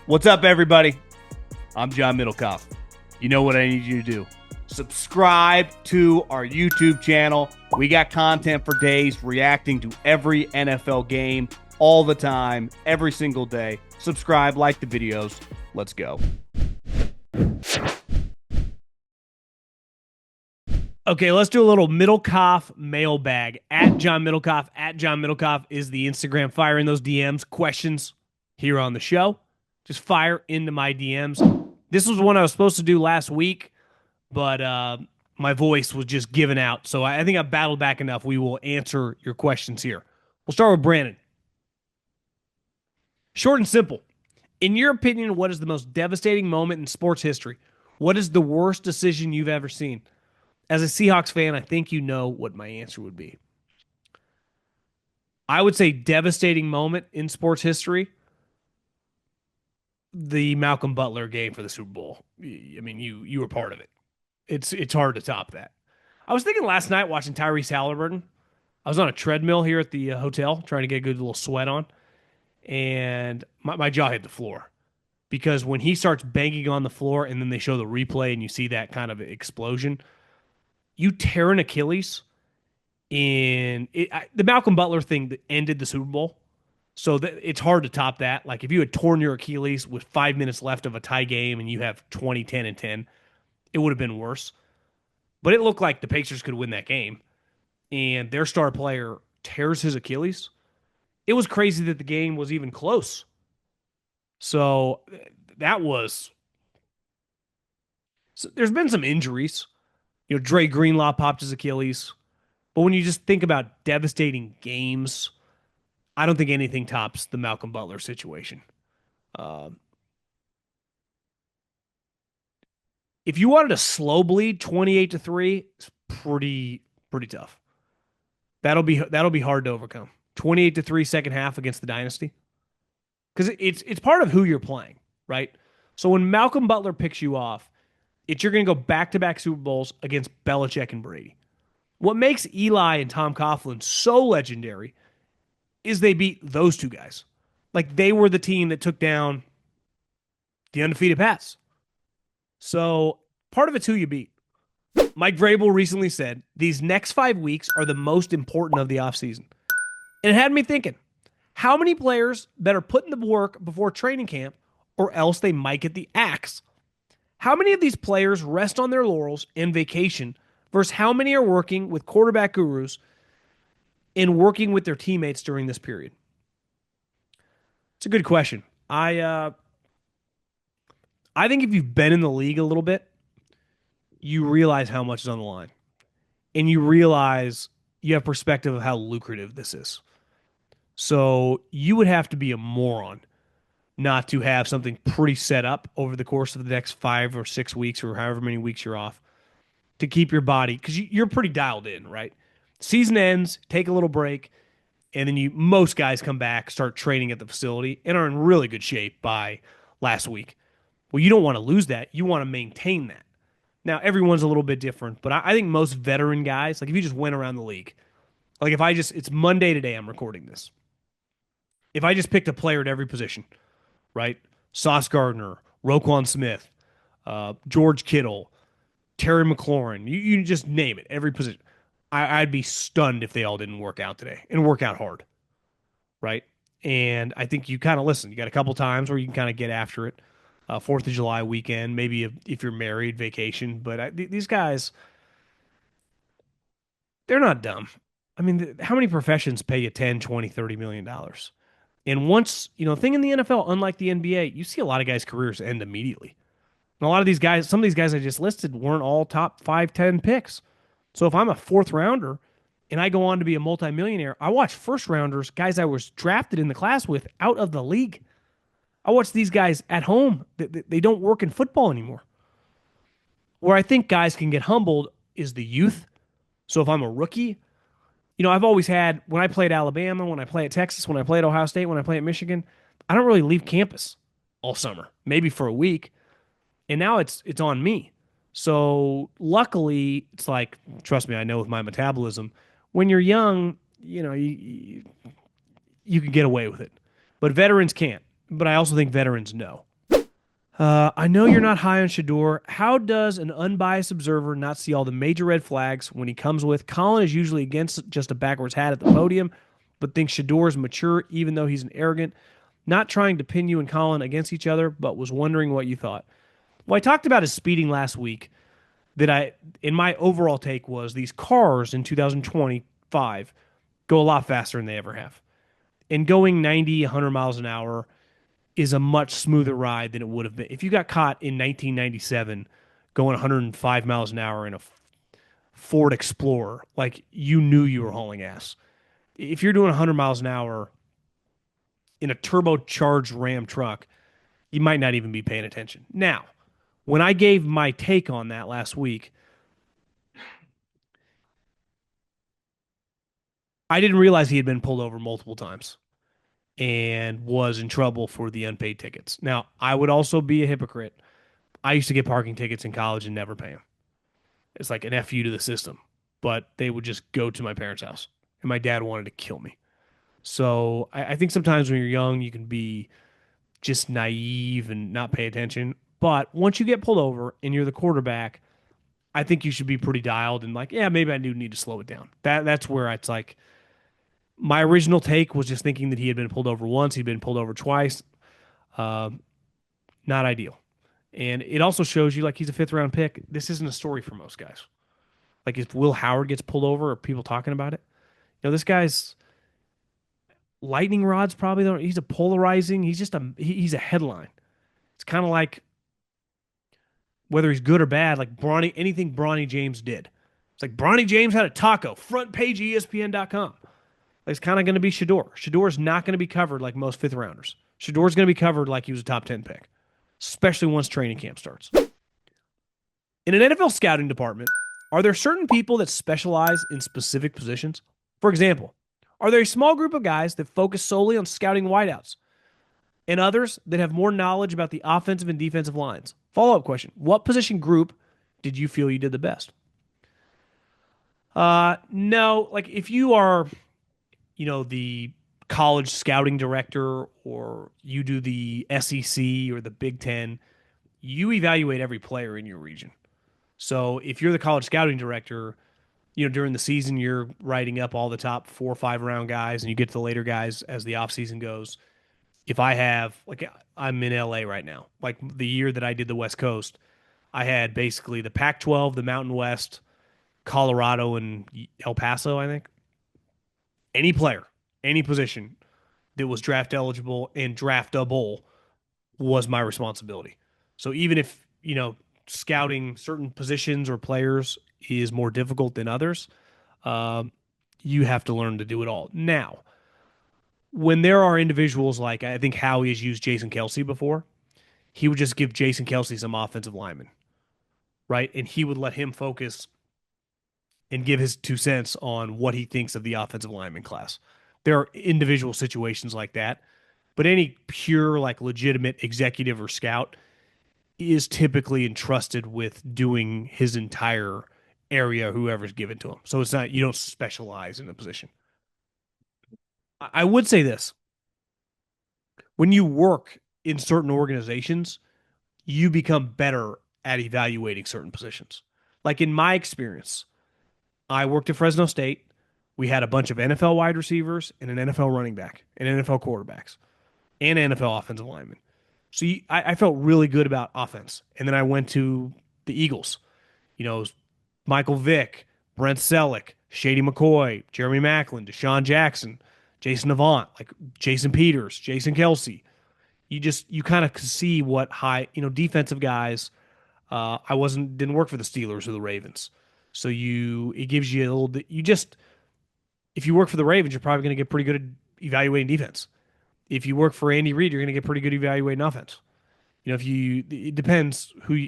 What's up, everybody? I'm John Middlekauff. You know what I need you to do. Subscribe to our YouTube channel. We got content for days reacting to every NFL game all the time, every single day. Subscribe, like the videos. Let's go. Okay, let's do a little Middlekauff Mailbag. At John Middlekauff is the Instagram. Fire in those DMs, questions here on the show. Just fire into my DMs. This was one I was supposed to do last week, but my voice was just giving out. So I think I battled back enough. We will answer your questions here. We'll start with Brandon. Short and simple. In your opinion, what is the most devastating moment in sports history? What is the worst decision you've ever seen? As a Seahawks fan, I think you know what my answer would be. I would say devastating moment in sports history, the Malcolm Butler game for the Super Bowl. I mean, you were part of it. It's hard to top that. I was thinking last night watching Tyrese Halliburton. I was on a treadmill here at the hotel trying to get a good little sweat on, and my jaw hit the floor. Because when he starts banging on the floor and then they show the replay and you see that kind of explosion, you tear an Achilles in the Malcolm Butler thing that ended the Super Bowl. So it's hard to top that. Like if you had torn your Achilles with 5 minutes left of a tie game and you have 20, 10, and 10, it would have been worse. But it looked like the Pacers could win that game. And their star player tears his Achilles. It was crazy that the game was even close. So that was... So there's been some injuries. You know, Dre Greenlaw popped his Achilles. But when you just think about devastating games, I don't think anything tops the Malcolm Butler situation. If you wanted a slow bleed 28-3, it's pretty tough. That'll be hard to overcome. 28-3 second half against the Dynasty. Because it's part of who you're playing, right? So when Malcolm Butler picks you off, you're going to go back-to-back Super Bowls against Belichick and Brady. What makes Eli and Tom Coughlin so legendary is they beat those two guys. Like, they were the team that took down the undefeated Pats. So, part of it's who you beat. Mike Vrabel recently said, these next 5 weeks are the most important of the offseason. And it had me thinking, how many players better put in the work before training camp or else they might get the axe? How many of these players rest on their laurels and vacation versus how many are working with quarterback gurus and working with their teammates during this period? It's a good question. I think if you've been in the league a little bit, you realize how much is on the line. And you realize you have perspective of how lucrative this is. So you would have to be a moron not to have something pretty set up over the course of the next 5 or 6 weeks or however many weeks you're off to keep your body, because you're pretty dialed in, right? Season ends, take a little break, and then most guys come back, start training at the facility, and are in really good shape by last week. Well, you don't want to lose that. You want to maintain that. Now, everyone's a little bit different, but I think most veteran guys, like if you just went around the league, like it's Monday today, I'm recording this. If I just picked a player at every position, right? Sauce Gardner, Roquan Smith, George Kittle, Terry McLaurin, you just name it, every position. I'd be stunned if they all didn't work out today and work out hard, right? And I think you kind of listen. You got a couple times where you can kind of get after it. 4th of July weekend, maybe if you're married, vacation. But these guys, they're not dumb. I mean, how many professions pay you 10, 20, $30 million? And once, thing in the NFL, unlike the NBA, you see a lot of guys' careers end immediately. And a lot of these guys, some of these guys I just listed weren't all top 5, 10 picks. So if I'm a 4th rounder and I go on to be a multimillionaire, I watch first rounders, guys I was drafted in the class with, out of the league. I watch these guys at home. They don't work in football anymore. Where I think guys can get humbled is the youth. So if I'm a rookie, I've always had, when I played Alabama, when I play at Texas, when I play at Ohio State, when I play at Michigan, I don't really leave campus all summer, maybe for a week. And now it's on me. So luckily, it's like, trust me, I know with my metabolism, when you're young, you can get away with it. But veterans can't. But I also think veterans know. I know you're not high on Shedeur. How does an unbiased observer not see all the major red flags when he comes with Colin is usually against just a backwards hat at the podium, but thinks Shedeur is mature even though he's an arrogant? Not trying to pin you and Colin against each other, but was wondering what you thought. Well, I talked about his speeding last week. That I, in my overall take, was these cars in 2025 go a lot faster than they ever have. And going 90, 100 miles an hour is a much smoother ride than it would have been. If you got caught in 1997 going 105 miles an hour in a Ford Explorer, like you knew you were hauling ass. If you're doing 100 miles an hour in a turbocharged Ram truck, you might not even be paying attention. Now, when I gave my take on that last week, I didn't realize he had been pulled over multiple times and was in trouble for the unpaid tickets. Now, I would also be a hypocrite. I used to get parking tickets in college and never pay them. It's like an FU to the system, but they would just go to my parents' house, and my dad wanted to kill me. So I think sometimes when you're young, you can be just naive and not pay attention. But once you get pulled over and you're the quarterback, I think you should be pretty dialed and like, yeah, maybe I do need to slow it down. That's where it's like my original take was just thinking that he had been pulled over once, he'd been pulled over twice. Um, Not ideal. And it also shows you like he's a fifth round pick. This isn't a story for most guys. Like if Will Howard gets pulled over, or people talking about it? This guy's lightning rods probably. He's a polarizing. He's just he's a headline. It's kind of like whether he's good or bad. Like Bronny, anything Bronny James did. It's like Bronny James had a taco. Front page ESPN.com. Like it's kind of going to be Shedeur. Shedeur's not going to be covered like most fifth rounders. Shedeur's going to be covered like he was a top 10 pick, especially once training camp starts. In an NFL scouting department, are there certain people that specialize in specific positions? For example, are there a small group of guys that focus solely on scouting wideouts and others that have more knowledge about the offensive and defensive lines? Follow up question. What position group did you feel you did the best? No, like if you are, the college scouting director or you do the SEC or the Big Ten, you evaluate every player in your region. So if you're the college scouting director, during the season, you're writing up all the top 4 or 5 round guys, and you get to the later guys as the offseason goes. If I have, like, I'm in LA right now, like the year that I did the West Coast, I had basically the Pac 12, the Mountain West, Colorado, and El Paso, I think. Any player, any position that was draft eligible and draftable was my responsibility. So even if, scouting certain positions or players is more difficult than others, um, you have to learn to do it all. Now, when there are individuals like I think Howie has used Jason Kelsey before, he would just give Jason Kelsey some offensive linemen, right? And he would let him focus and give his 2 cents on what he thinks of the offensive lineman class. There are individual situations like that, but any pure, like legitimate executive or scout is typically entrusted with doing his entire area, whoever's given to him. So it's not, you don't specialize in a position. I would say this: when you work in certain organizations, you become better at evaluating certain positions. Like in my experience, I worked at Fresno State. We had a bunch of NFL wide receivers and an NFL running back and NFL quarterbacks and NFL offensive linemen. So I felt really good about offense. And then I went to the Eagles. Michael Vick, Brent Selleck, Shady McCoy, Jeremy Maclin, Deshaun Jackson, Jason Avant, like Jason Peters, Jason Kelsey. You kind of see what high, defensive guys. I didn't work for the Steelers or the Ravens. So it gives you a little bit, if you work for the Ravens, you're probably going to get pretty good at evaluating defense. If you work for Andy Reid, you're going to get pretty good at evaluating offense. It depends who,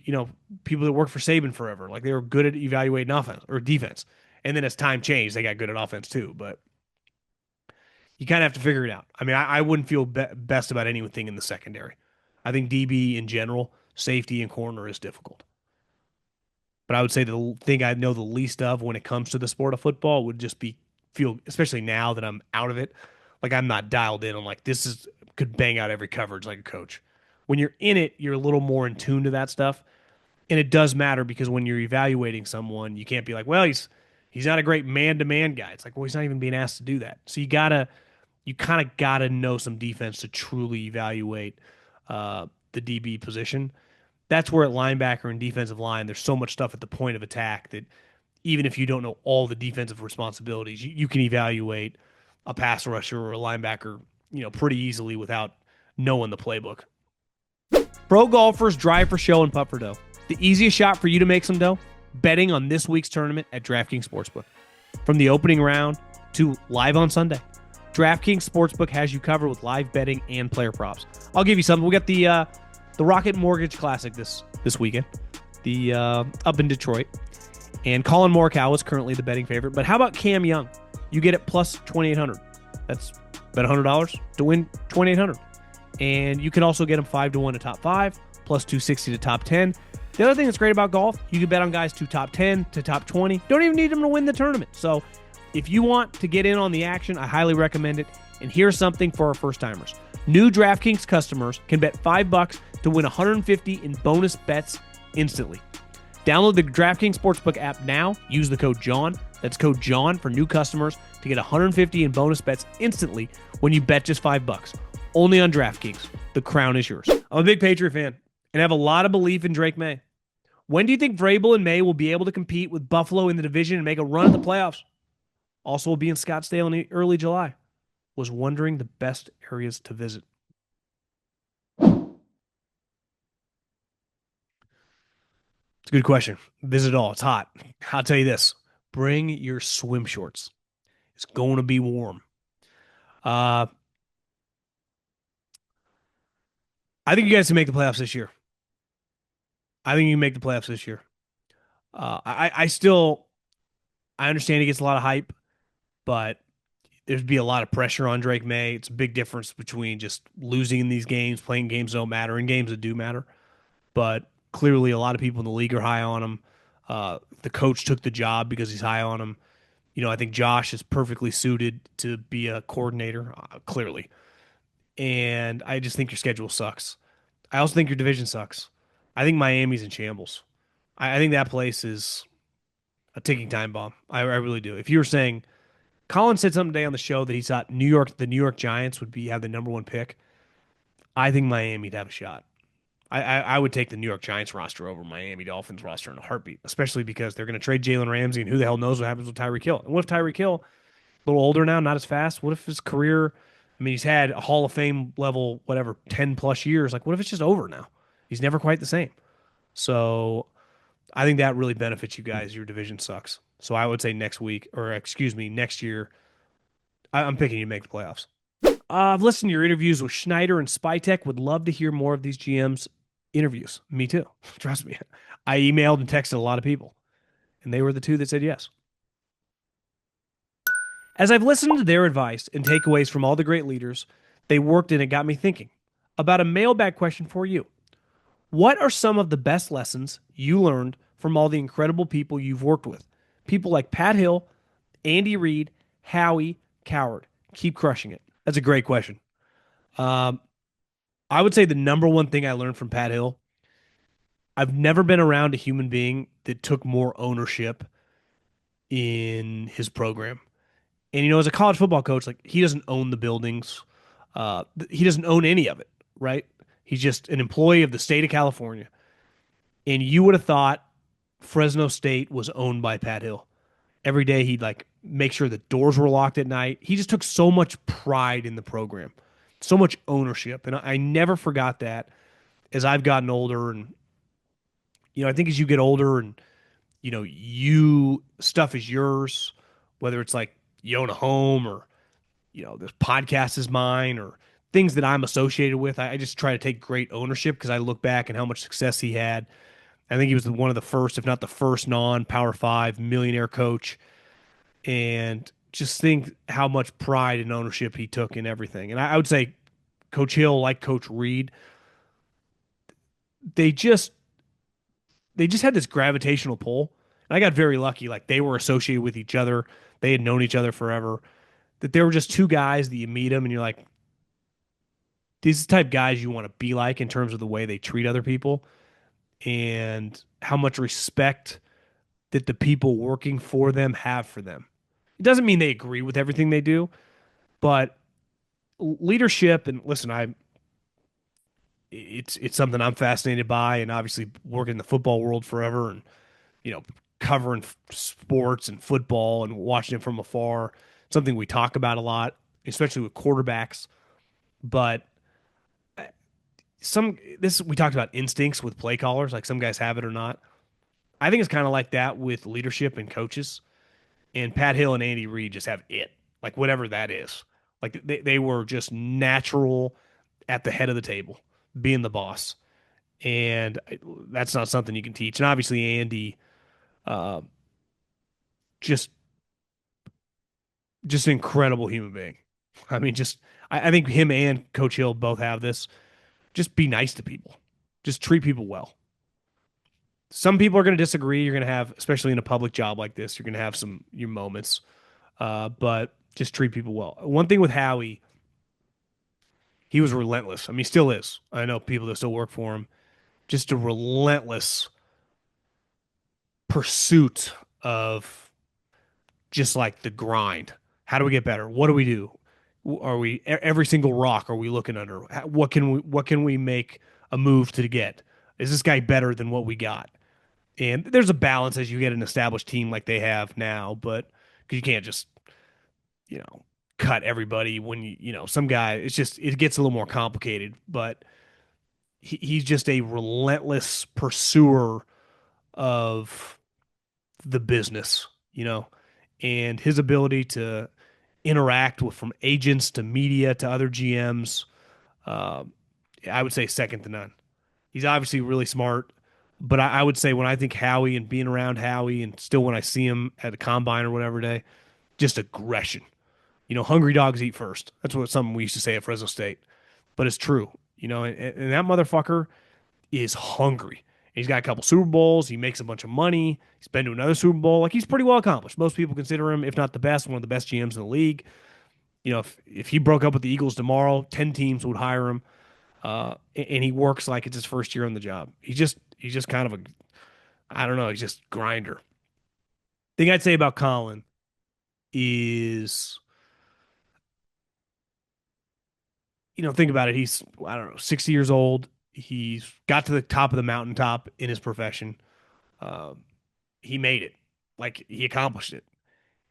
people that work for Saban forever, like they were good at evaluating offense or defense. And then as time changed, they got good at offense too. But you kind of have to figure it out. I mean, I wouldn't feel best about anything in the secondary. I think DB in general, safety and corner is difficult. But I would say the thing I know the least of when it comes to the sport of football would just be especially now that I'm out of it, like I'm not dialed in on like this is could bang out every coverage like a coach. When you're in it, you're a little more in tune to that stuff. And it does matter because when you're evaluating someone, you can't be like, well, he's not a great man-to-man guy. It's like, well, he's not even being asked to do that. So you kind of gotta know some defense to truly evaluate the DB position. That's where at linebacker and defensive line, there's so much stuff at the point of attack that even if you don't know all the defensive responsibilities, you can evaluate a pass rusher or a linebacker, pretty easily without knowing the playbook. Pro golfers drive for show and putt for dough. The easiest shot for you to make some dough? Betting on this week's tournament at DraftKings Sportsbook. From the opening round to live on Sunday, DraftKings Sportsbook has you covered with live betting and player props. I'll give you something. We got the Rocket Mortgage Classic this weekend, the up in Detroit, and Colin Cowherd is currently the betting favorite. But how about Cam Young? You get it plus 2,800. That's bet $100 to win 2,800, and you can also get him 5-1 to top 5, plus 260 to top 10. The other thing that's great about golf, you can bet on guys to top 10 to top 20. Don't even need them to win the tournament. So if you want to get in on the action, I highly recommend it. And here's something for our first timers. New DraftKings customers can bet $5 to win 150 in bonus bets instantly. Download the DraftKings Sportsbook app now. Use the code JOHN. That's code JOHN for new customers to get 150 in bonus bets instantly when you bet just $5. Only on DraftKings. The crown is yours. I'm a big Patriot fan and have a lot of belief in Drake May. When do you think Vrabel and May will be able to compete with Buffalo in the division and make a run at the playoffs? Also will be in Scottsdale in early July. Was wondering the best areas to visit. It's a good question. Visit all. It's hot. I'll tell you this. Bring your swim shorts. It's going to be warm. I think you guys can make the playoffs this year. I think you can make the playoffs this year. I understand he gets a lot of hype, but there'd be a lot of pressure on Drake May. It's a big difference between just losing in these games, playing games that don't matter, and games that do matter. But clearly, a lot of people in the league are high on him. The coach took the job because he's high on him. I think Josh is perfectly suited to be a coordinator, clearly. And I just think your schedule sucks. I also think your division sucks. I think Miami's in shambles. I think that place is a ticking time bomb. I really do. If you were saying, Colin said something today on the show that he thought the New York Giants would have the number one pick. I think Miami'd have a shot. I would take the New York Giants roster over Miami Dolphins roster in a heartbeat, especially because they're going to trade Jalen Ramsey, and who the hell knows what happens with Tyreek Hill. And what if Tyreek Hill, a little older now, not as fast? What if his career, he's had a Hall of Fame level, 10 plus years. Like, what if it's just over now? He's never quite the same. So I think that really benefits you guys. Your division sucks. So I would say next year, I'm picking you to make the playoffs. I've listened to your interviews with Schneider and Spytek. Would love to hear more of these GMs' interviews. Me too. Trust me. I emailed and texted a lot of people, and they were the two that said yes. As I've listened to their advice and takeaways from all the great leaders they worked in, it got me thinking about a mailbag question for you. What are some of the best lessons you learned from all the incredible people you've worked with? People like Pat Hill, Andy Reid, Howie, Cowherd. Keep crushing it. That's a great question. I would say the number one thing I learned from Pat Hill, I've never been around a human being that took more ownership in his program. And, as a college football coach, he doesn't own the buildings. He doesn't own any of it, right? He's just an employee of the state of California. And you would have thought Fresno State was owned by Pat Hill. Every day he'd make sure the doors were locked at night. He just took so much pride in the program, so much ownership. And I never forgot that as I've gotten older. And, I think as you get older and, stuff is yours, whether it's you own a home or, this podcast is mine or things that I'm associated with. I just try to take great ownership because I look back and how much success he had. I think he was one of the first, if not the first, non-Power 5 millionaire coach. And just think how much pride and ownership he took in everything. And I would say Coach Hill, like Coach Reid, they just had this gravitational pull. And I got very lucky. They were associated with each other. They had known each other forever. That they were just two guys that you meet them and you're like, These are the type of guys you want to be like in terms of the way they treat other people and how much respect that the people working for them have for them. It doesn't mean they agree with everything they do, but leadership and listen, it's something I'm fascinated by, and obviously working in the football world forever, and you know covering sports and football and watching it from afar. Something we talk about a lot, especially with quarterbacks. But some this we talked about instincts with play callers, like some guys have it or not. I think it's kind of like that with leadership and coaches. And Pat Hill and Andy Reid just have it, like whatever that is. Like they were just natural at the head of the table, being the boss, and that's not something you can teach. And obviously Andy, uh, just just an incredible human being. I mean, just I think him and Coach Hill both have this. Just be nice to people. Just treat people well. Some people are going to disagree. You're going to have, especially in a public job like this, you're going to have some your moments. But just treat people well. One thing with Howie, he was relentless. I mean, he still is. I know people that still work for him. Just a relentless pursuit of just like the grind. How do we get better? What do we do? Are we every single rock are we looking under? What can we make a move to get? Is this guy better than what we got? And there's a balance as you get an established team like they have now, but because you can't just you know cut everybody when some guy. It's just it gets a little more complicated, but he's just a relentless pursuer of the business, and his ability to interact with from agents to media to other GMs. Uh, I would say second to none. He's obviously really smart, but I would say when I think Howie and being around Howie, and still when I see him at a combine or whatever day, just aggression. Hungry dogs eat first. That's what something we used to say at Fresno State, but it's true. And that motherfucker is hungry. He's got a couple Super Bowls. He makes a bunch of money. He's been to another Super Bowl. Like he's pretty well accomplished. Most people consider him, if not the best, one of the best GMs in the league. If he broke up with the Eagles tomorrow, 10 teams would hire him. And he works like it's his first year on the job. He's just kind of a I don't know. He's just grinder. Thing I'd say about Colin is think about it. He's, I don't know, 60 years old. He's got to the top of the mountaintop in his profession. Um, he made it. Like he accomplished it.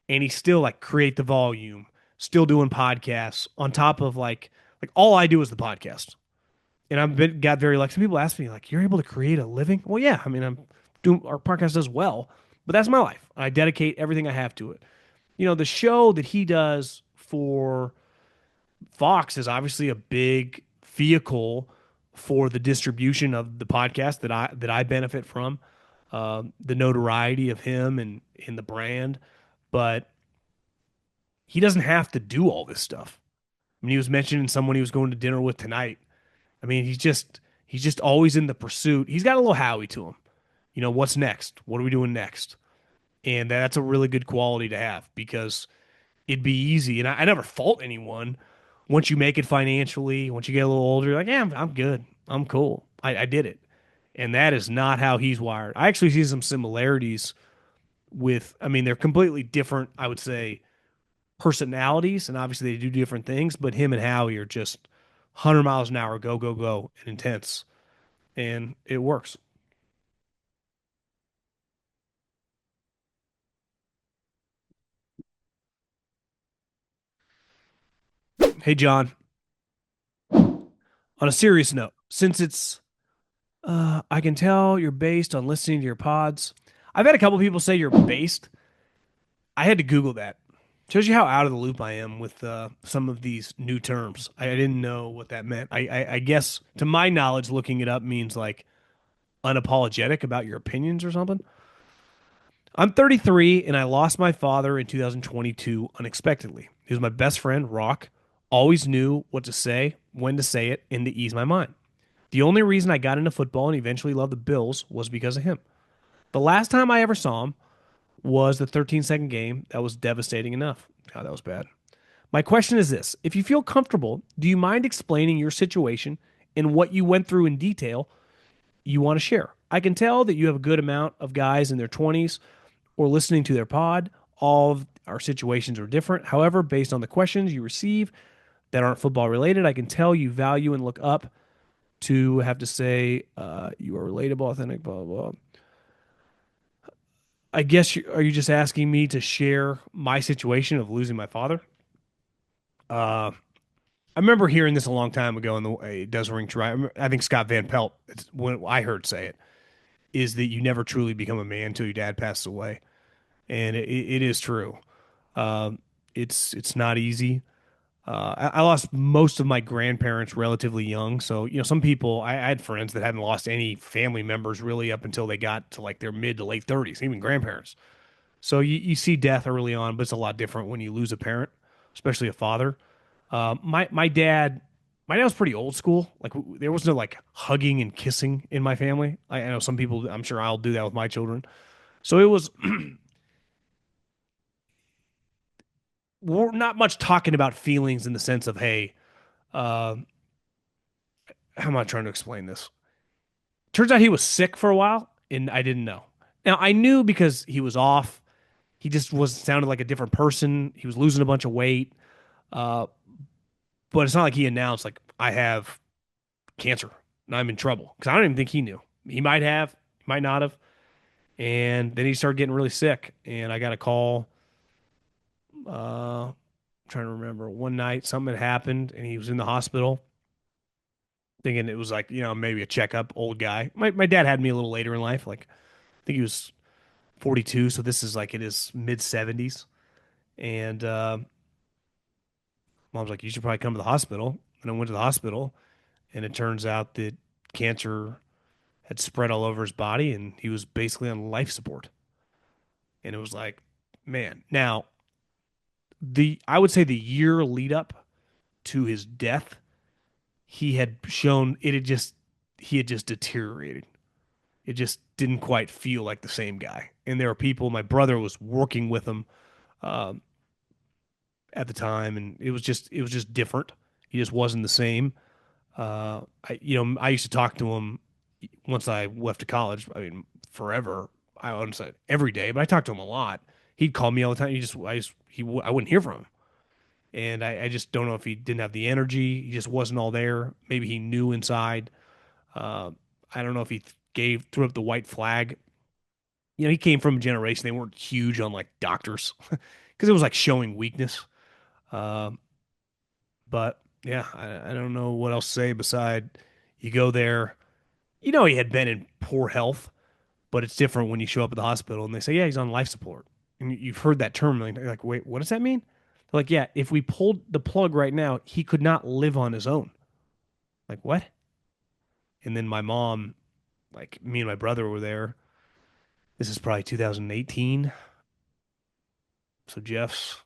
And he still like create the volume, still doing podcasts on top of like all I do is the podcast. And got very like some people ask me like, you're able to create a living? Well, yeah. I mean, I'm doing our podcast as well, but that's my life. I dedicate everything I have to it. The show that he does for Fox is obviously a big vehicle for the distribution of the podcast that I benefit from, the notoriety of him and in the brand, but he doesn't have to do all this stuff. I mean, he was mentioning someone he was going to dinner with tonight. I mean, he's just always in the pursuit. He's got a little Howie to him. What's next? What are we doing next? And that's a really good quality to have because it'd be easy. And I never fault anyone once you make it financially, once you get a little older, you're like, yeah, I'm good. I'm cool. I did it. And that is not how he's wired. I actually see some similarities I mean, they're completely different, I would say, personalities. And obviously they do different things, but him and Howie are just 100 miles an hour, go, go, go, and intense. And it works. Hey, John, on a serious note, since I can tell you're based on listening to your pods. I've had a couple people say you're based. I had to Google that. Shows you how out of the loop I am with some of these new terms. I didn't know what that meant. I guess, to my knowledge, looking it up means like unapologetic about your opinions or something. I'm 33 and I lost my father in 2022 unexpectedly. He was my best friend, Rock. Always knew what to say, when to say it, and to ease my mind. The only reason I got into football and eventually loved the Bills was because of him. The last time I ever saw him was the 13-second game that was devastating enough. God, that was bad. My question is this: if you feel comfortable, do you mind explaining your situation and what you went through in detail you want to share? I can tell that you have a good amount of guys in their 20s or listening to their pod. All of our situations are different. However, based on the questions you receive that aren't football related, I can tell you value and look up to have to say you are relatable, authentic, blah, blah, blah. I guess are you just asking me to share my situation of losing my father? Uh, I remember hearing this a long time ago, and it does ring true. I think Scott Van Pelt, it's when I heard say it, is that you never truly become a man until your dad passes away, and it is true. Um, it's not easy. I lost most of my grandparents relatively young, so some people I had friends that hadn't lost any family members really up until they got to like their mid to late 30s, even grandparents. So you see death early on, but it's a lot different when you lose a parent, especially a father. My dad was pretty old school. Like there was no like hugging and kissing in my family. I know some people. I'm sure I'll do that with my children. So it was we're not much talking about feelings in the sense of hey, uh, how am I trying to explain this? Turns out he was sick for a while, and I didn't know. Now I knew because he was off. He just was sounded like a different person. He was losing a bunch of weight. Uh, but it's not like he announced like I have cancer and I'm in trouble because I don't even think he knew. He might have, he might not have. And then he started getting really sick, and I got a call. I'm trying to remember one night something had happened, and he was in the hospital. Thinking it was like maybe a checkup. Old guy. My dad had me a little later in life. Like I think he was 42, so this is like in his mid 70s. And mom's like, you should probably come to the hospital. And I went to the hospital, and it turns out that cancer had spread all over his body, and he was basically on life support. And it was like, man. Now, the I would say the year lead up to his death, he had shown it had just he had just deteriorated. It just didn't quite feel like the same guy. And there are people. My brother was working with him um, at the time, and it was just different. He just wasn't the same. I used to talk to him once I left to college. I mean, forever. I wouldn't say every day, but I talked to him a lot. He'd call me all the time. I wouldn't hear from him, and I just don't know if he didn't have the energy. He just wasn't all there. Maybe he knew inside. Uh, I don't know if he threw up the white flag. He came from a generation they weren't huge on like doctors because it was like showing weakness. Um, but yeah, I don't know what else to say beside you go there. He had been in poor health, but it's different when you show up at the hospital and they say, yeah, he's on life support. And you've heard that term. And you're like, wait, what does that mean? They're like, yeah, if we pulled the plug right now, he could not live on his own. Like, what? And then my mom, like me and my brother were there. This is probably 2018. So Jeff's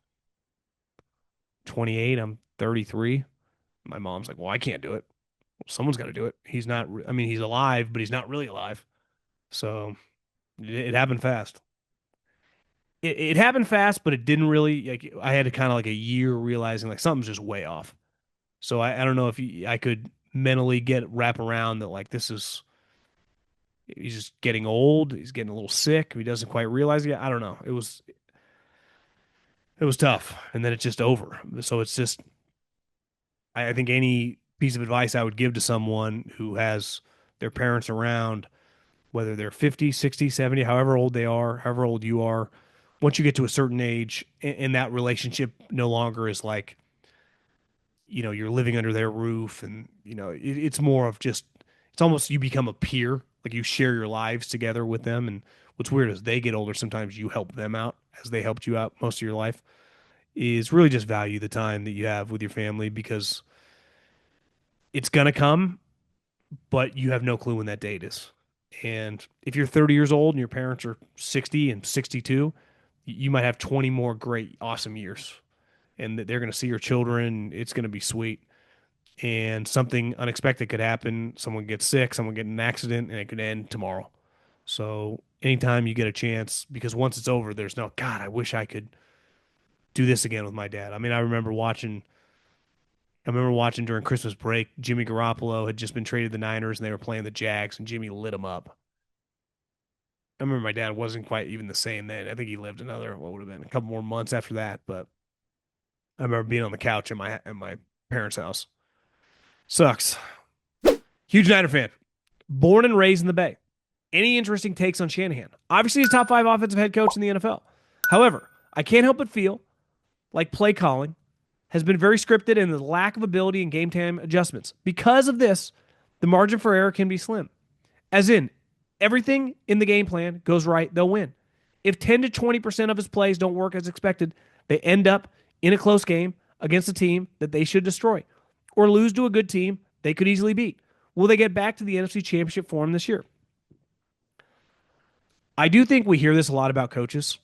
28. I'm 33. My mom's like, well, I can't do it. Well, someone's got to do it. He's not, I mean, he's alive, but he's not really alive. So it happened fast. It happened fast, but it didn't really, like, I had to kind of like a year realizing like something's just way off. So I don't know if I could mentally wrap around that like he's just getting old. He's getting a little sick. He doesn't quite realize it. I don't know. It was tough, and then it's just over. So it's just I think any piece of advice I would give to someone who has their parents around, whether they're 50, 60, 70, however old they are, however old you are, once you get to a certain age and that relationship no longer is like, you're living under their roof and, it's more of just, it's almost you become a peer, like you share your lives together with them. And what's weird is they get older, sometimes you help them out as they helped you out most of your life, is really just value the time that you have with your family because it's going to come, but you have no clue when that date is. And if you're 30 years old and your parents are 60 and 62, you might have 20 more great, awesome years. And that they're going to see your children. It's going to be sweet. And something unexpected could happen. Someone gets sick, someone get in an accident, and it could end tomorrow. So anytime you get a chance, because once it's over, there's no, God, I wish I could do this again with my dad. I mean, I remember watching during Christmas break, Jimmy Garoppolo had just been traded to the Niners and they were playing the Jags and Jimmy lit him up. I remember my dad wasn't quite even the same then. I think he lived another, what would have been a couple more months after that, but I remember being on the couch at my parents' house. Sucks. Huge Niner fan. Born and raised in the Bay. Any interesting takes on Shanahan? Obviously, he's top five offensive head coach in the NFL. However, I can't help but feel like play calling has been very scripted and the lack of ability in game time adjustments. Because of this, the margin for error can be slim. As in, everything in the game plan goes right, they'll win. If 10 to 20% of his plays don't work as expected, they end up in a close game against a team that they should destroy or lose to a good team they could easily beat. Will they get back to the NFC Championship form this year? I do think we hear this a lot about coaches.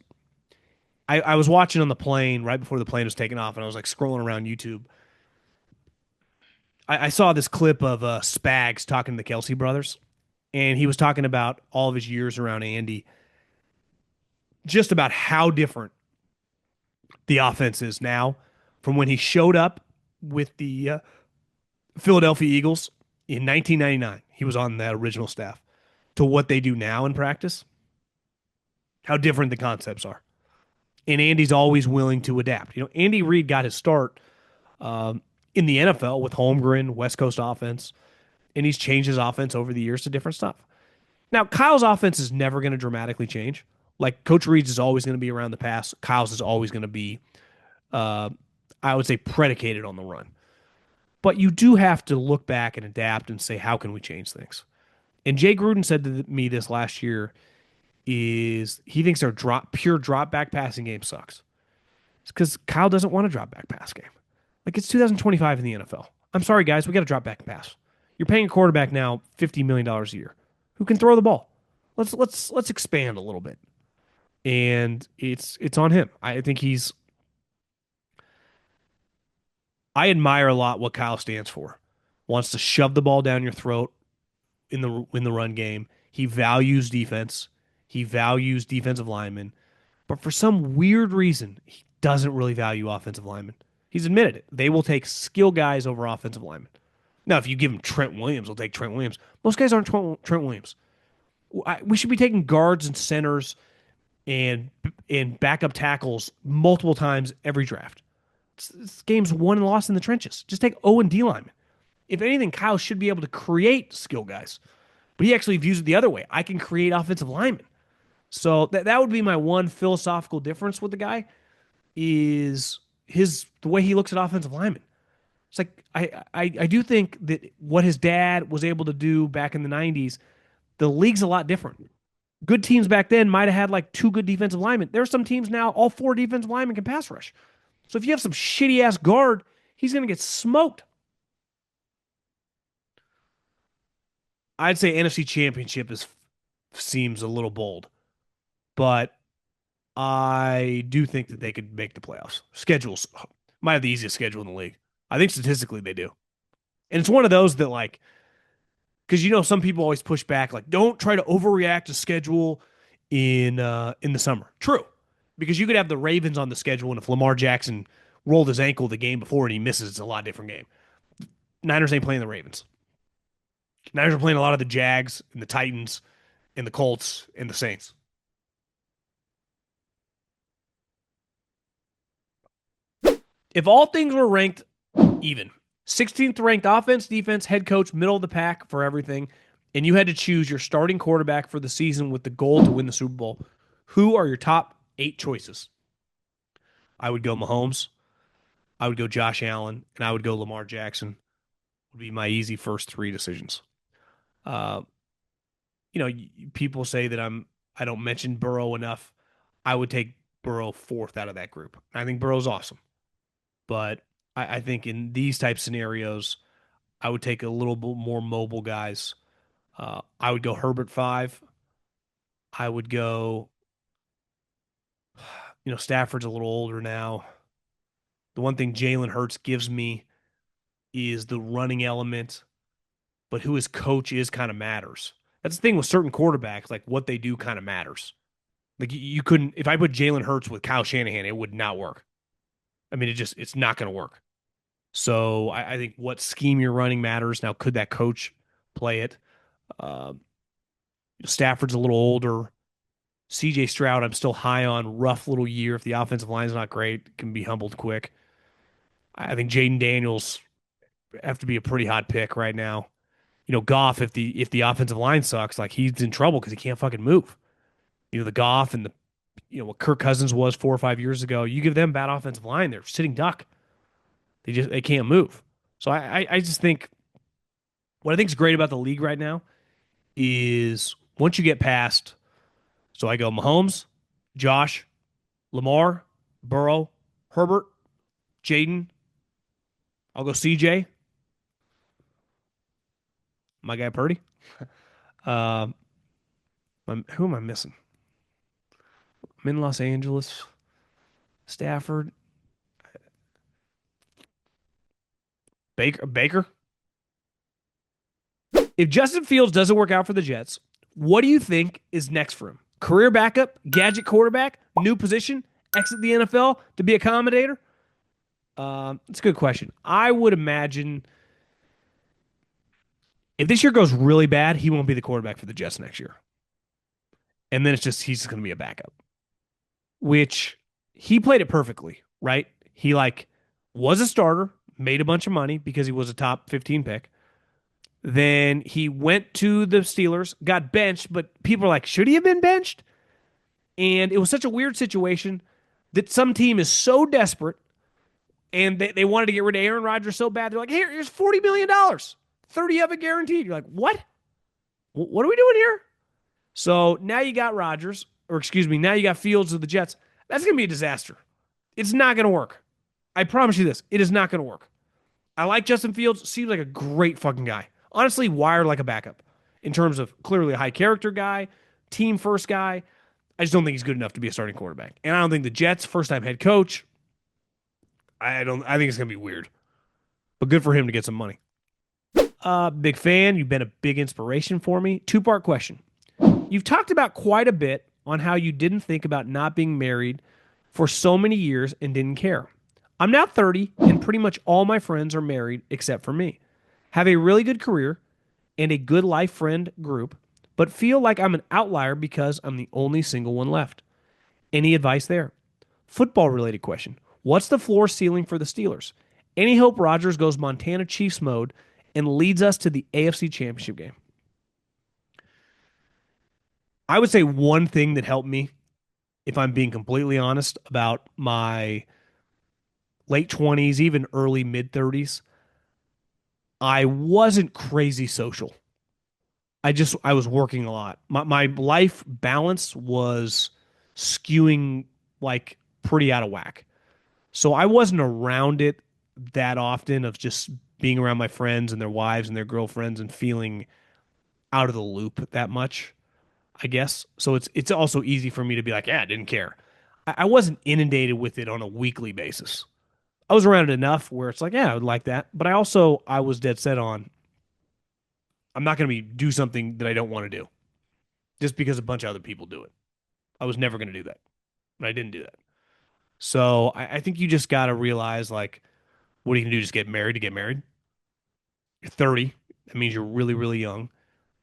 I was watching on the plane right before the plane was taking off, and I was like scrolling around YouTube. I saw this clip of Spags talking to the Kelsey brothers, and he was talking about all of his years around Andy, just about how different the offense is now from when he showed up with the Philadelphia Eagles in 1999. He was on that original staff to what they do now in practice, how different the concepts are. And Andy's always willing to adapt. Andy Reid got his start in the NFL with Holmgren, West Coast offense, and he's changed his offense over the years to different stuff. Now, Kyle's offense is never going to dramatically change. Like Coach Reid's is always going to be around the pass. Kyle's is always going to be, uh, I would say, predicated on the run. But you do have to look back and adapt and say, how can we change things? And Jay Gruden said to me this last year is he thinks their pure drop back passing game sucks. It's because Kyle doesn't want a drop back pass game. Like it's 2025 in the NFL. I'm sorry, guys, we got to drop back and pass. You're paying a quarterback now $50 million a year who can throw the ball. Let's expand a little bit, and it's on him. I think he's. I admire a lot what Kyle stands for. Wants to shove the ball down your throat in the run game. He values defense. He values defensive linemen, but for some weird reason, he doesn't really value offensive linemen. He's admitted it. They will take skill guys over offensive linemen. Now, if you give him Trent Williams, they'll take Trent Williams. Most guys aren't Trent Williams. We should be taking guards and centers and backup tackles multiple times every draft. This game's won and lost in the trenches. Just take O and D linemen. If anything, Kyle should be able to create skill guys, but he actually views it the other way. I can create offensive linemen. So that would be my one philosophical difference with the guy is the way he looks at offensive linemen. It's like I do think that what his dad was able to do back in the 90s, the league's a lot different. Good teams back then might have had like two good defensive linemen. There are some teams now, all four defensive linemen can pass rush. So if you have some shitty ass guard, he's going to get smoked. I'd say NFC Championship seems a little bold, but I do think that they could make the playoffs. Schedules might have the easiest schedule in the league. I think statistically they do. And it's one of those that like, because some people always push back, like don't try to overreact to schedule in the summer. True, because you could have the Ravens on the schedule, and if Lamar Jackson rolled his ankle the game before and he misses, it's a lot different game. Niners ain't playing the Ravens. Niners are playing a lot of the Jags and the Titans and the Colts and the Saints. If all things were ranked even, 16th ranked offense, defense, head coach, middle of the pack for everything, and you had to choose your starting quarterback for the season with the goal to win the Super Bowl, who are your top 8 choices? I would go Mahomes. I would go Josh Allen, and I would go Lamar Jackson. Would be my easy first 3 decisions. Uh, people say that I don't mention Burrow enough. I would take Burrow 4th out of that group. I think Burrow's awesome. But I think in these type scenarios, I would take a little bit more mobile guys. I would go Herbert 5. I would go, Stafford's a little older now. The one thing Jalen Hurts gives me is the running element, but who his coach is kind of matters. That's the thing with certain quarterbacks, like what they do kind of matters. Like you couldn't, if I put Jalen Hurts with Kyle Shanahan, it would not work. I mean, it's not going to work. So I think what scheme you're running matters. Now, could that coach play it? Uh, Stafford's a little older. CJ Stroud, I'm still high on. Rough little year. If the offensive line's not great, can be humbled quick. I think Jaden Daniels have to be a pretty hot pick right now. Goff, if the offensive line sucks, like he's in trouble because he can't fucking move. The Goff and the what Kirk Cousins was 4 or 5 years ago. You give them bad offensive line, they're sitting duck. They can't move. So I just think what I think is great about the league right now is once you get past. So I go Mahomes, Josh, Lamar, Burrow, Herbert, Jaden. I'll go CJ, my guy Purdy. Uh, who am I missing? I'm in Los Angeles. Stafford, Baker. If Justin Fields doesn't work out for the Jets, what do you think is next for him? Career backup, gadget quarterback, new position, exit the NFL to be a commentator? It's a good question. I would imagine if this year goes really bad, he won't be the quarterback for the Jets next year. And then he's just going to be a backup, which he played it perfectly, right? He was a starter, made a bunch of money because he was a top 15 pick. Then he went to the Steelers, got benched, but people are like, should he have been benched? And it was such a weird situation that some team is so desperate and they wanted to get rid of Aaron Rodgers so bad. They're like, here's $40 million, 30 of it guaranteed. You're like, what? What are we doing here? So now you got Rodgers, or excuse me, now you got Fields of the Jets. That's going to be a disaster. It's not going to work. I promise you this. It is not going to work. I like Justin Fields. Seems like a great fucking guy. Honestly, wired like a backup in terms of clearly a high character guy, team first guy. I just don't think he's good enough to be a starting quarterback. And I don't think the Jets, first time head coach, I think it's going to be weird. But good for him to get some money. Big fan. You've been a big inspiration for me. Two-part question. You've talked about quite a bit on how you didn't think about not being married for so many years and didn't care. I'm now 30 and pretty much all my friends are married except for me. Have a really good career and a good life friend group, but feel like I'm an outlier because I'm the only single one left. Any advice there? Football related question. What's the floor ceiling for the Steelers? Any hope Rodgers goes Montana Chiefs mode and leads us to the AFC Championship game? I would say one thing that helped me, if I'm being completely honest, about my late 20s, even early mid 30s, I wasn't crazy social. I was working a lot. My life balance was skewing like pretty out of whack. So I wasn't around it that often of just being around my friends and their wives and their girlfriends and feeling out of the loop that much, I guess. So it's also easy for me to be like, yeah, I didn't care. I wasn't inundated with it on a weekly basis. I was around it enough where it's like, yeah, I would like that. But I was dead set on I'm not going to be do something that I don't want to do just because a bunch of other people do it. I was never going to do that. And I didn't do that. So I think you just got to realize like, what are you going to do? Just get married to get married? You're 30. That means you're really, really young.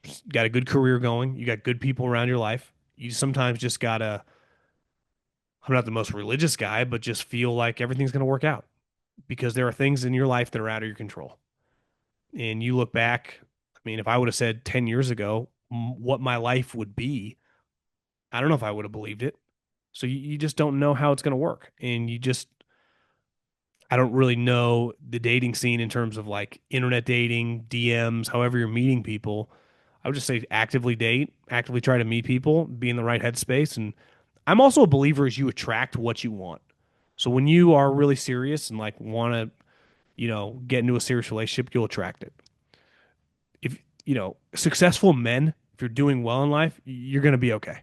Just got a good career going. You got good people around your life. You sometimes just got to, I'm not the most religious guy, but just feel like everything's going to work out because there are things in your life that are out of your control. And you look back, I mean, if I would have said 10 years ago what my life would be, I don't know if I would have believed it. So you just don't know how it's going to work. And I don't really know the dating scene in terms of like internet dating, DMs, however you're meeting people. I would just say actively date, actively try to meet people, be in the right headspace. And I'm also a believer as you attract what you want. So when you are really serious and like want to, get into a serious relationship, you'll attract it. If, successful men, if you're doing well in life, you're going to be okay.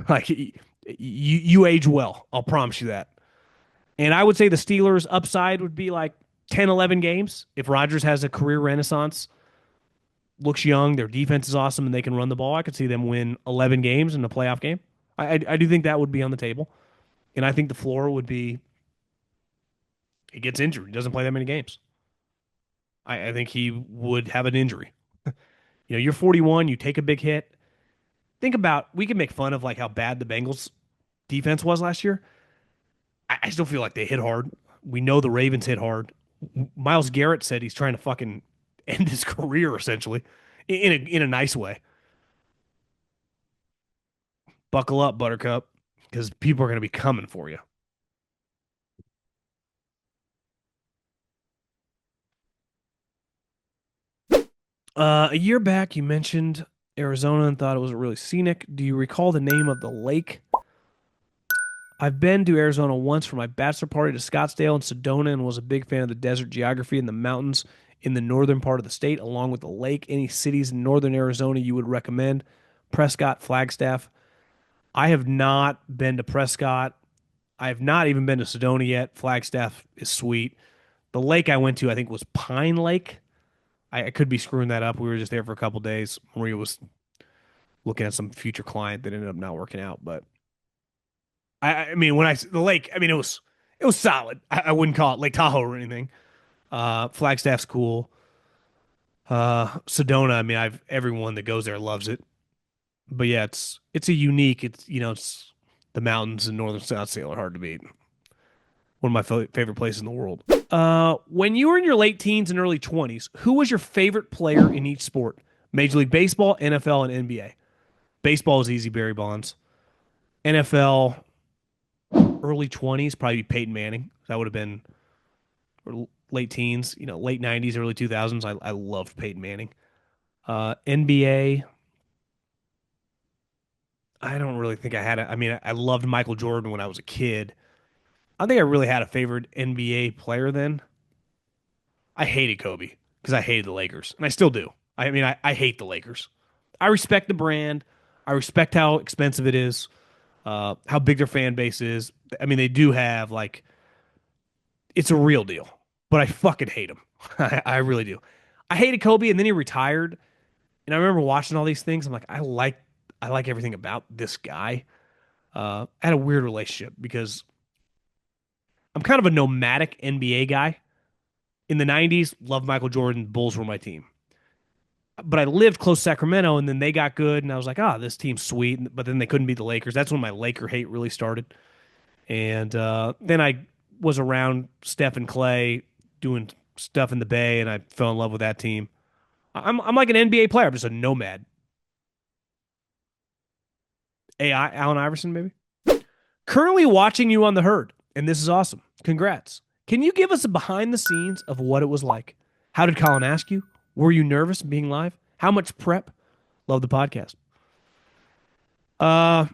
Like you age well. I'll promise you that. And I would say the Steelers' upside would be like 10, 11 games. If Rodgers has a career renaissance, looks young, their defense is awesome, and they can run the ball, I could see them win 11 games in a playoff game. I do think that would be on the table. And I think the floor would be he gets injured. He doesn't play that many games. I think he would have an injury. You're 41, you take a big hit. Think about we can make fun of like how bad the Bengals defense was last year. I still feel like they hit hard. We know the Ravens hit hard. Myles Garrett said he's trying to fucking end his career essentially in a nice way. Buckle up, Buttercup, because people are going to be coming for you. A year back, you mentioned Arizona and thought it was really scenic. Do you recall the name of the lake? I've been to Arizona once for my bachelor party to Scottsdale and Sedona and was a big fan of the desert geography and the mountains in the northern part of the state, along with the lake. Any cities in northern Arizona you would recommend? Prescott, Flagstaff. I have not been to Prescott. I have not even been to Sedona yet. Flagstaff is sweet. The lake I went to, I think, was Pine Lake. I could be screwing that up. We were just there for a couple days. Maria was looking at some future client that ended up not working out. But I mean, when I the lake, I mean, it was solid. I wouldn't call it Lake Tahoe or anything. Flagstaff's cool. Sedona, I mean, I've everyone that goes there loves it. But yeah, it's a unique. It's the mountains in northern Scottsdale are hard to beat. One of my favorite places in the world. When you were in your late teens and early 20s, who was your favorite player in each sport? Major League Baseball, NFL, and NBA. Baseball is easy, Barry Bonds. NFL, early 20s, probably Peyton Manning. That would have been or late teens, late 90s, early 2000s. I loved Peyton Manning. NBA, I don't really think I had it. I mean, I loved Michael Jordan when I was a kid. I don't think I really had a favorite NBA player then. I hated Kobe because I hated the Lakers, and I still do. I mean, I hate the Lakers. I respect the brand. I respect how expensive it is, how big their fan base is. I mean, they do have like it's a real deal, but I fucking hate him. I really do. I hated Kobe, and then he retired, and I remember watching all these things. I'm like, I like everything about this guy. I had a weird relationship because I'm kind of a nomadic NBA guy. In the 90s, loved Michael Jordan. Bulls were my team. But I lived close to Sacramento, and then they got good, and I was like, this team's sweet. But then they couldn't beat the Lakers. That's when my Laker hate really started. And then I was around Steph and Clay doing stuff in the Bay, and I fell in love with that team. I'm like an NBA player. I'm just a nomad. AI, Allen Iverson, maybe? Currently watching you on the herd, and this is awesome. Congrats. Can you give us a behind the scenes of what it was like? How did Colin ask you? Were you nervous being live? How much prep? Love the podcast. I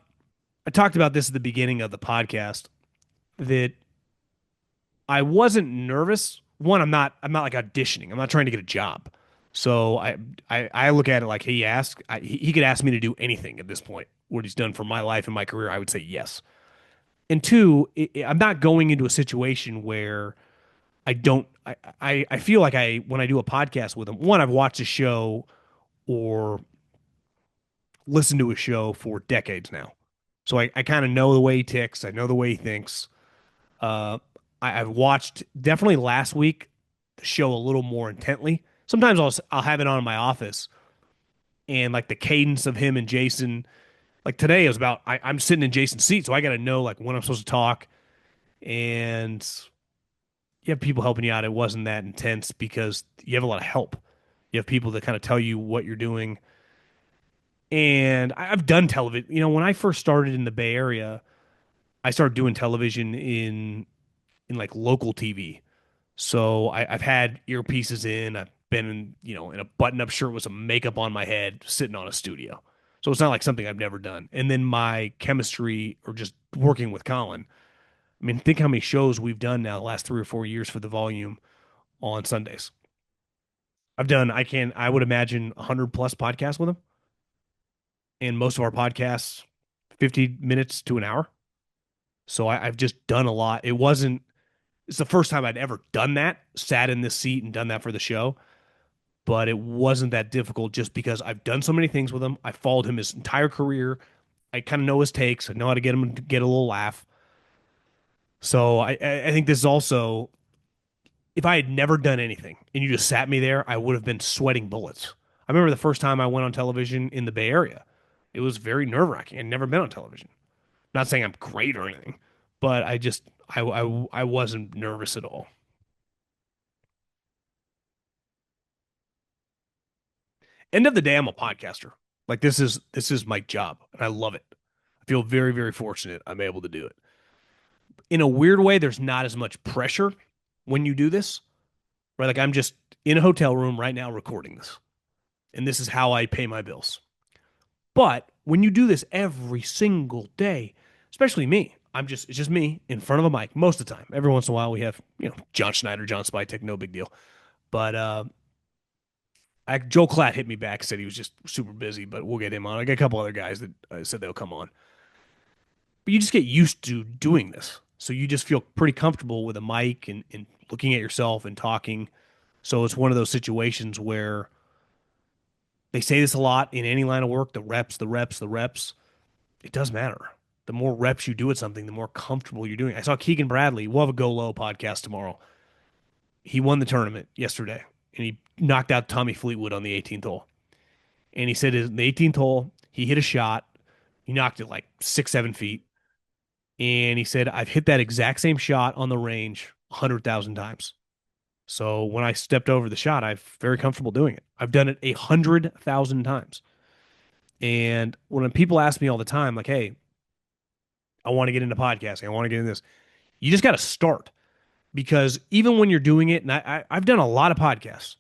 talked about this at the beginning of the podcast that I wasn't nervous. One, I'm not like auditioning. I'm not trying to get a job. So I look at it like he asked. He could ask me to do anything at this point. What he's done for my life and my career, I would say yes. And two, I'm not going into a situation where I don't. I feel like when I do a podcast with him. One, I've watched a show or listened to a show for decades now, so I kind of know the way he ticks. I know the way he thinks. Uh, I've watched definitely last week the show a little more intently. Sometimes I'll have it on in my office and like the cadence of him and Jason. Like today, it was about I'm sitting in Jason's seat, so I got to know like when I'm supposed to talk, and you have people helping you out. It wasn't that intense because you have a lot of help. You have people that kind of tell you what you're doing. And I've done television. When I first started in the Bay Area, I started doing television in like local TV. So I've had earpieces in. I've been in a button-up shirt with some makeup on my head, sitting on a studio. So it's not like something I've never done. And then my chemistry or just working with Colin. I mean, think how many shows we've done now the last 3 or 4 years for the volume on Sundays. I would imagine 100 plus podcasts with him. And most of our podcasts, 50 minutes to an hour. So I've just done a lot. It's the first time I'd ever done that, sat in this seat and done that for the show. But it wasn't that difficult just because I've done so many things with him. I followed him his entire career. I kind of know his takes. I know how to get him to get a little laugh. So I think this is also If I had never done anything and you just sat me there, I would have been sweating bullets. I remember the first time I went on television in the Bay Area. It was very nerve-wracking. I'd never been on television. Not saying I'm great or anything, but I wasn't nervous at all. End of the day, I'm a podcaster. Like this is my job, and I love it. I feel very, very fortunate I'm able to do it. In a weird way, there's not as much pressure when you do this, right? Like I'm just in a hotel room right now recording this, and this is how I pay my bills. But when you do this every single day, especially me, it's just me in front of a mic most of the time. Every once in a while we have, John Schneider, John Spytek, no big deal. But Joe Klatt hit me back, said he was just super busy, but we'll get him on. I got a couple other guys that said they'll come on. But you just get used to doing this. So you just feel pretty comfortable with a mic and looking at yourself and talking. So it's one of those situations where they say this a lot in any line of work, the reps, the reps, the reps. It does matter. The more reps you do at something, the more comfortable you're doing. I saw Keegan Bradley. We'll have a Go Low podcast tomorrow. He won the tournament yesterday, and he knocked out Tommy Fleetwood on the 18th hole. And he said in the 18th hole, he hit a shot. He knocked it like 6, 7 feet. And he said, I've hit that exact same shot on the range 100,000 times. So when I stepped over the shot, I'm very comfortable doing it. I've done it 100,000 times. And when people ask me all the time, like, hey, I want to get into podcasting, I want to get into this, you just got to start because even when you're doing it, and I've done a lot of podcasts.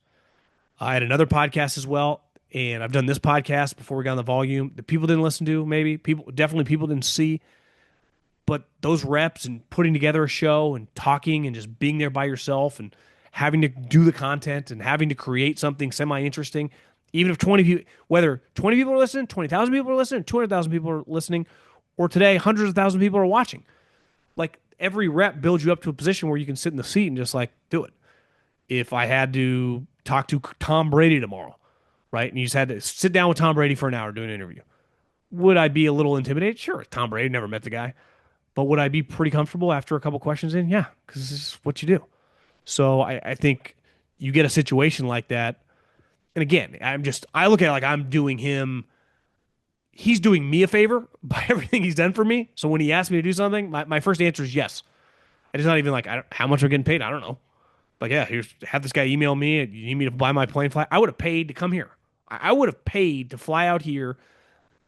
I had another podcast as well, and I've done this podcast before we got on the volume that people didn't listen to, maybe people didn't see. But those reps and putting together a show and talking and just being there by yourself and having to do the content and having to create something semi-interesting, even if 20 people, whether 20 people are listening, 20,000 people are listening, 200,000 people are listening, or today hundreds of thousands of people are watching. Like every rep builds you up to a position where you can sit in the seat and just like do it. If I had to talk to Tom Brady tomorrow, right? And you just had to sit down with Tom Brady for an hour, do an interview. Would I be a little intimidated? Sure. Tom Brady, never met the guy. But would I be pretty comfortable after a couple questions in? Yeah, because this is what you do. So I think you get a situation like that. And again, I look at it like I'm doing him, he's doing me a favor by everything he's done for me. So when he asks me to do something, my first answer is yes. And it's not even like, how much I'm getting paid. I don't know. Like, yeah, have this guy email me. You need me to buy my plane flight. I would have paid to come here. I would have paid to fly out here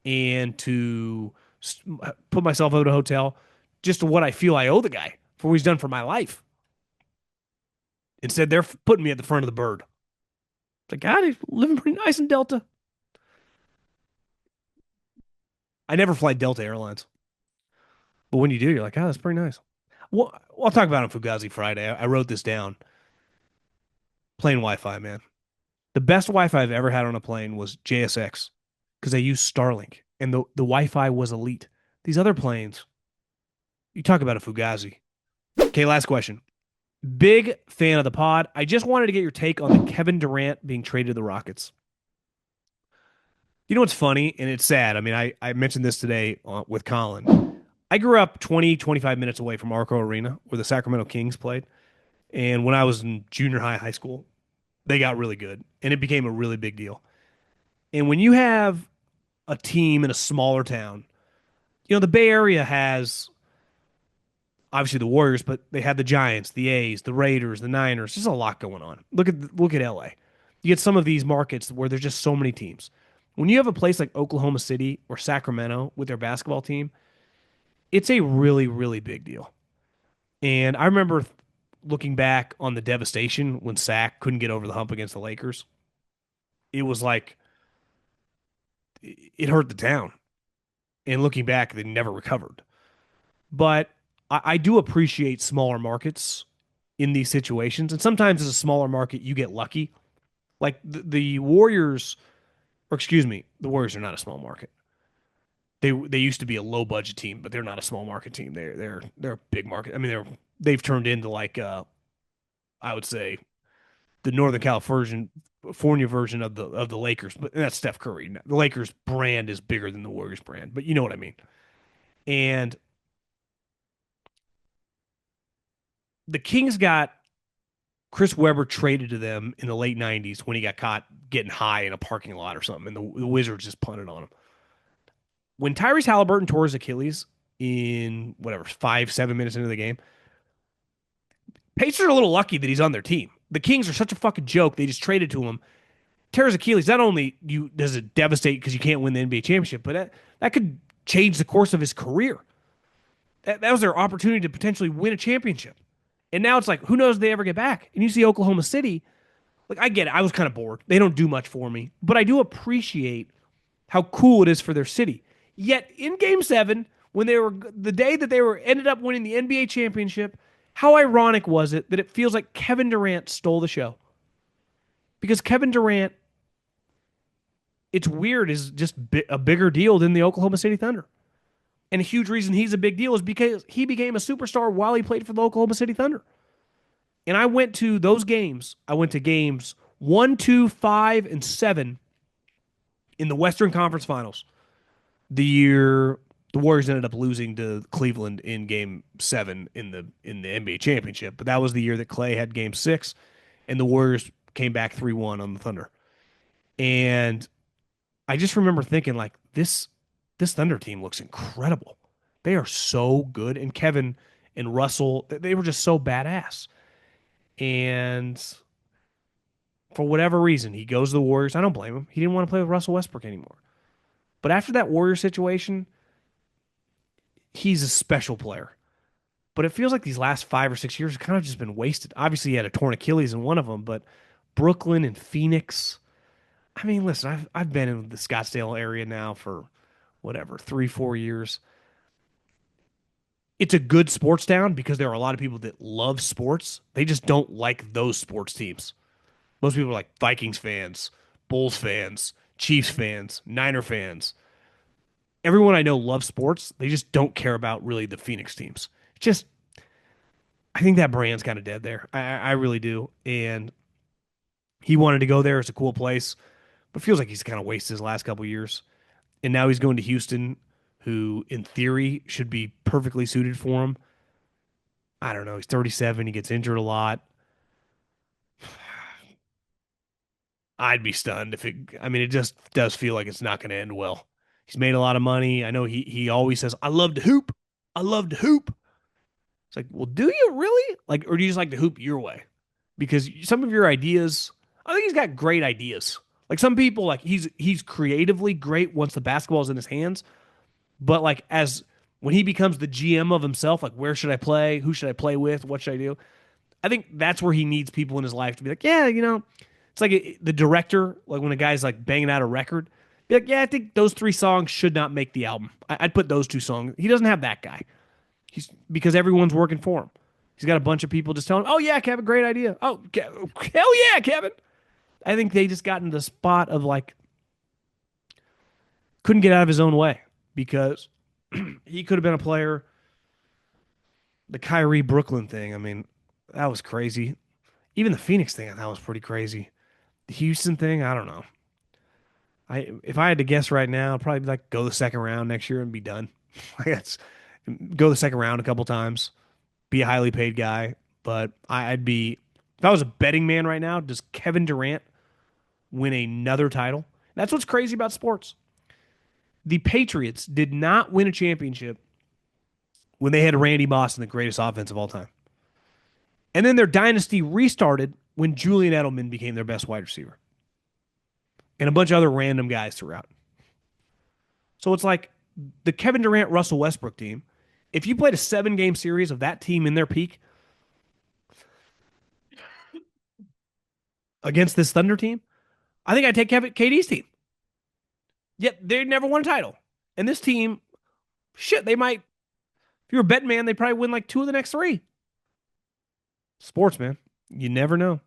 and to put myself out of a hotel just to what I feel I owe the guy for what he's done for my life. Instead, they're putting me at the front of the bird. It's like, God, he's living pretty nice in Delta. I never fly Delta Airlines. But when you do, you're like, oh, that's pretty nice. Well, I'll talk about it on Fugazi Friday. I wrote this down. Plane Wi-Fi, man. The best Wi-Fi I've ever had on a plane was JSX because I used Starlink and the Wi-Fi was elite. These other planes, you talk about a Fugazi. Okay, last question. Big fan of the pod. I just wanted to get your take on the Kevin Durant being traded to the Rockets. You know what's funny and it's sad. I mean, I mentioned this today with Colin. I grew up 20, 25 minutes away from Arco Arena where the Sacramento Kings played. And when I was in junior high, high school, they got really good and it became a really big deal. And when you have a team in a smaller town, the Bay Area has obviously the Warriors, but they had the Giants, the A's, the Raiders, the Niners. There's a lot going on. Look at LA. You get some of these markets where there's just so many teams. When you have a place like Oklahoma City or Sacramento with their basketball team, it's a really, really big deal. And I remember looking back on the devastation when Sac couldn't get over the hump against the Lakers. It was like it hurt the town. And looking back, they never recovered. But I do appreciate smaller markets in these situations. And sometimes as a smaller market, you get lucky. Like the Warriors, or excuse me, the Warriors are not a small market. They used to be a low budget team, but they're not a small market team. They're a big market. I mean, they've turned into like I would say the Northern California version of the Lakers, but that's Steph Curry. The Lakers brand is bigger than the Warriors brand, but you know what I mean. And the Kings got Chris Webber traded to them in the late 90s when he got caught getting high in a parking lot or something, and the Wizards just punted on him. When Tyrese Halliburton tore his Achilles in whatever, 5, 7 minutes into the game, Pacers are a little lucky that he's on their team. The Kings are such a fucking joke. They just traded to him. Tears Achilles, not only does it devastate because you can't win the NBA championship, but that could change the course of his career. That was their opportunity to potentially win a championship. And now it's like, who knows if they ever get back? And you see Oklahoma City, like, I get it. I was kind of bored. They don't do much for me, but I do appreciate how cool it is for their city. Yet in game 7, when they were the day that they were ended up winning the NBA championship, how ironic was it that it feels like Kevin Durant stole the show? Because Kevin Durant, it's weird, is just a bigger deal than the Oklahoma City Thunder. And a huge reason he's a big deal is because he became a superstar while he played for the Oklahoma City Thunder. And I went to those games. I went to games 1, 2, 5, and 7 in the Western Conference Finals. The year the Warriors ended up losing to Cleveland in game 7 in the NBA championship. But that was the year that Clay had game 6 and the Warriors came back 3-1 on the Thunder. And I just remember thinking, like, this Thunder team looks incredible. They are so good. And Kevin and Russell, they were just so badass. And for whatever reason, he goes to the Warriors. I don't blame him. He didn't want to play with Russell Westbrook anymore. But after that Warrior situation, he's a special player. But it feels like these last 5 or 6 years have kind of just been wasted. Obviously, he had a torn Achilles in one of them, but Brooklyn and Phoenix. I mean, listen, I've been in the Scottsdale area now for whatever, 3, 4 years. It's a good sports town because there are a lot of people that love sports. They just don't like those sports teams. Most people are like Vikings fans, Bulls fans, Chiefs fans, Niner fans. Everyone I know loves sports. They just don't care about really the Phoenix teams. Just, I think that brand's kind of dead there. I really do. And he wanted to go there. It's a cool place, but feels like he's kind of wasted his last couple of years. And now he's going to Houston, who in theory should be perfectly suited for him. I don't know. He's 37. He gets injured a lot. I'd be stunned if it just does feel like it's not going to end well. He's made a lot of money. I know he always says, I love to hoop. I love to hoop. It's like, well, do you really? Like, or do you just like to hoop your way? Because some of your ideas, I think he's got great ideas. Like some people, like he's creatively great once the basketball's in his hands. But like when he becomes the GM of himself, like where should I play? Who should I play with? What should I do? I think that's where he needs people in his life to be like, yeah, it's like the director, like when a guy's like banging out a record, be like, yeah, I think those 3 songs should not make the album. I'd put those 2 songs. He doesn't have that guy. Because everyone's working for him. He's got a bunch of people just telling him, oh yeah, Kevin, great idea. Oh, hell yeah, Kevin. I think they just got in the spot of like, couldn't get out of his own way because he could have been a player. The Kyrie Brooklyn thing, I mean, that was crazy. Even the Phoenix thing, I thought was pretty crazy. The Houston thing, I don't know. If I had to guess right now, I'd probably be like go the second round next year and be done. Go the second round a couple times, be a highly paid guy. But I'd be, if I was a betting man right now, does Kevin Durant win another title? That's what's crazy about sports. The Patriots did not win a championship when they had Randy Moss and the greatest offense of all time. And then their dynasty restarted when Julian Edelman became their best wide receiver. And a bunch of other random guys throughout. So it's like the Kevin Durant, Russell Westbrook team. If you played a 7-game series of that team in their peak against this Thunder team, I think I'd take KD's team. Yet they never won a title. And this team, shit, they might, if you're a betting man, they probably win like 2 of the next 3. Sports, man. You never know.